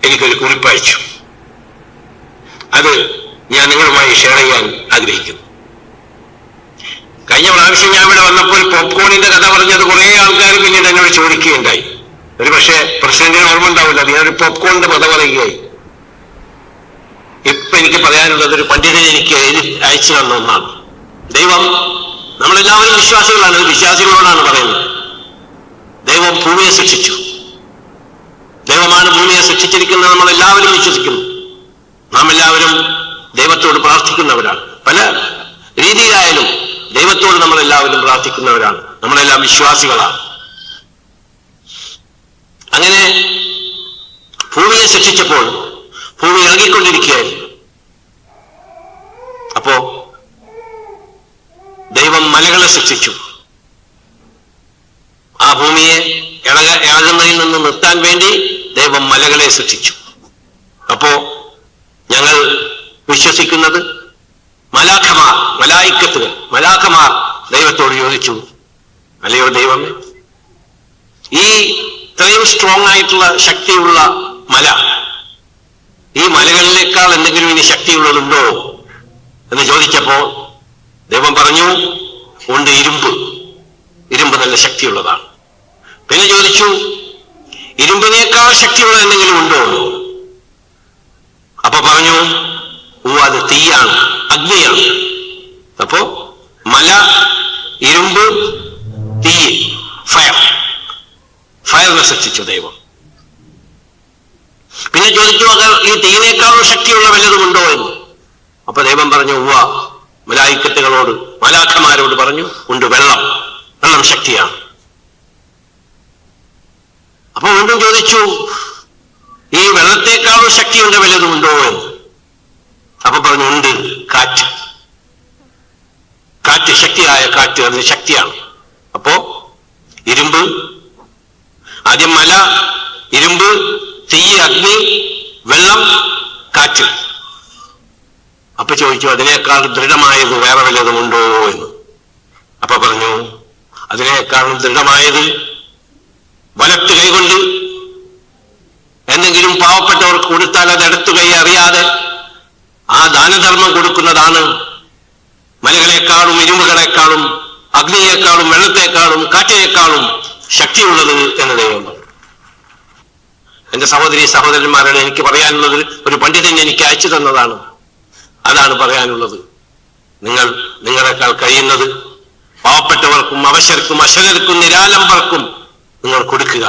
എനിക്കൊരു കുറിപ്പയച്ചു. അത് ഞാൻ നിങ്ങളുമായി ഷെയർ ചെയ്യാൻ ആഗ്രഹിക്കുന്നു. കഴിഞ്ഞ പ്രാവശ്യം ഞാൻ ഇവിടെ വന്നപ്പോൾ പോപ്കോണിന്റെ കഥ പറഞ്ഞത് കുറെ ആൾക്കാർ പിന്നീട് എന്നോട് ചോദിക്കുകയുണ്ടായി. ഒരു പക്ഷേ പ്രസിഡന്റിന് ഓർമ്മ ഉണ്ടാവില്ല, ഞാനൊരു പോപ്കോണിന്റെ കഥ പറയുകയായി. ഇപ്പൊ എനിക്ക് പറയാനുള്ളത് ഒരു പണ്ഡിതൻ എനിക്ക് അയച്ചു തന്ന ഒന്നാണ്. ദൈവം, നമ്മളെല്ലാവരും വിശ്വാസികളാണ്, വിശ്വാസികളോടാണ് പറയുന്നത്. ദൈവം ഭൂമിയെ സൃഷ്ടിച്ചു. ദൈവമാണ് ഭൂമിയെ സൃഷ്ടിച്ചിരിക്കുന്നത്, നമ്മളെല്ലാവരും വിശ്വസിക്കുന്നു. നാം എല്ലാവരും ദൈവത്തോട് പ്രാർത്ഥിക്കുന്നവരാണ്. പല രീതിയിലായാലും ദൈവത്തോട് നമ്മളെല്ലാവരും പ്രാർത്ഥിക്കുന്നവരാണ്. നമ്മളെല്ലാം വിശ്വാസികളാണ്. അങ്ങനെ ഭൂമിയെ സൃഷ്ടിച്ചപ്പോൾ ഭൂമി ഇളകിക്കൊണ്ടിരിക്കുകയായിരുന്നു. അപ്പോ ദൈവം മലകളെ സൃഷ്ടിച്ചു. ആ ഭൂമിയെ ഇളകുന്നതിൽ നിന്ന് നിർത്താൻ വേണ്ടി ദൈവം മലകളെ സൃഷ്ടിച്ചു. അപ്പോ ഞങ്ങൾ വിശ്വസിക്കുന്നത് മലാഖമാർ ദൈവത്തോട് ചോദിച്ചു, അല്ലയോ ദൈവമേ, ഈ ഇത്രയും സ്ട്രോങ് ആയിട്ടുള്ള ശക്തിയുള്ള മല, ഈ മലകളിലേക്കാൾ എന്തെങ്കിലും ഇനി ശക്തിയുള്ളതുണ്ടോ എന്ന് ചോദിച്ചപ്പോൾ ദൈവം പറഞ്ഞു, ഉണ്ട്, ഇരുമ്പ് നല്ല ശക്തിയുള്ളതാണ്. പിന്നെ ചോദിച്ചു, ഇരുമ്പിനേക്കാൾ ശക്തിയുള്ള എന്തെങ്കിലും ഉണ്ടോ? അപ്പൊ പറഞ്ഞു, അത് തീയാണ്, അഗ്നിയാണ്. അപ്പോ മല, ഇരുമ്പ്, തീ, ഫയറിനെ സൃഷ്ടിച്ചു ദൈവം. പിന്നെ ചോദിച്ചു, അത് ഈ തീയിനേക്കാളും ശക്തിയുള്ള വല്ലതുമുണ്ടോ എന്ന്. അപ്പൊ ദൈവം പറഞ്ഞു, മലാഖമാരോട് പറഞ്ഞു, ഉണ്ട്, വെള്ളം ശക്തിയാണ്. അപ്പൊ വീണ്ടും ചോദിച്ചു, ഈ വെള്ളത്തെക്കാളും ശക്തിയുണ്ട് വല്ലതുമുണ്ടോ എന്ന്. അപ്പൊ പറഞ്ഞു, ഉണ്ട്, കാറ്റ്, ശക്തിയായ കാറ്റ്, അതിന് ശക്തിയാണ്. അപ്പോ ഇരുമ്പ്, ആദ്യം മല, ഇരുമ്പ്, തീ, അഗ്നി, വെള്ളം, കാറ്റ്. അപ്പൊ ചോദിച്ചു, അതിനേക്കാൾ ദൃഢമായത് വേറെ വല്ലതുമുണ്ടോ എന്ന്. അപ്പൊ പറഞ്ഞു, അതിനേക്കാളും ദൃഢമായത് വലത്ത് കൈകൊണ്ട് എന്തെങ്കിലും പാവപ്പെട്ടവർക്ക് കൊടുത്താൽ അത് ഇടത്തു കൈ അറിയാതെ ആ ദാനധർമ്മം കൊടുക്കുന്നതാണ് മലകളെക്കാളും, ഇരുമ്പുകളെക്കാളും, അഗ്നിയേക്കാളും, വെള്ളത്തെക്കാളും, കാറ്റിനേക്കാളും ശക്തിയുള്ളത് എന്ന് ദൈവം പറഞ്ഞു. എന്റെ സഹോദരന്മാരാണ്, എനിക്ക് പറയാനുള്ളത് ഒരു പണ്ഡിതൻ എനിക്ക് അയച്ചു തന്നതാണ്. അതാണ് പറയാനുള്ളത്. നിങ്ങളെക്കാൾ കഴിയുന്നത് പാവപ്പെട്ടവർക്കും, അവശർക്കും, അശരണർക്കും, നിരാലംബർക്കും നിങ്ങൾ കൊടുക്കുക.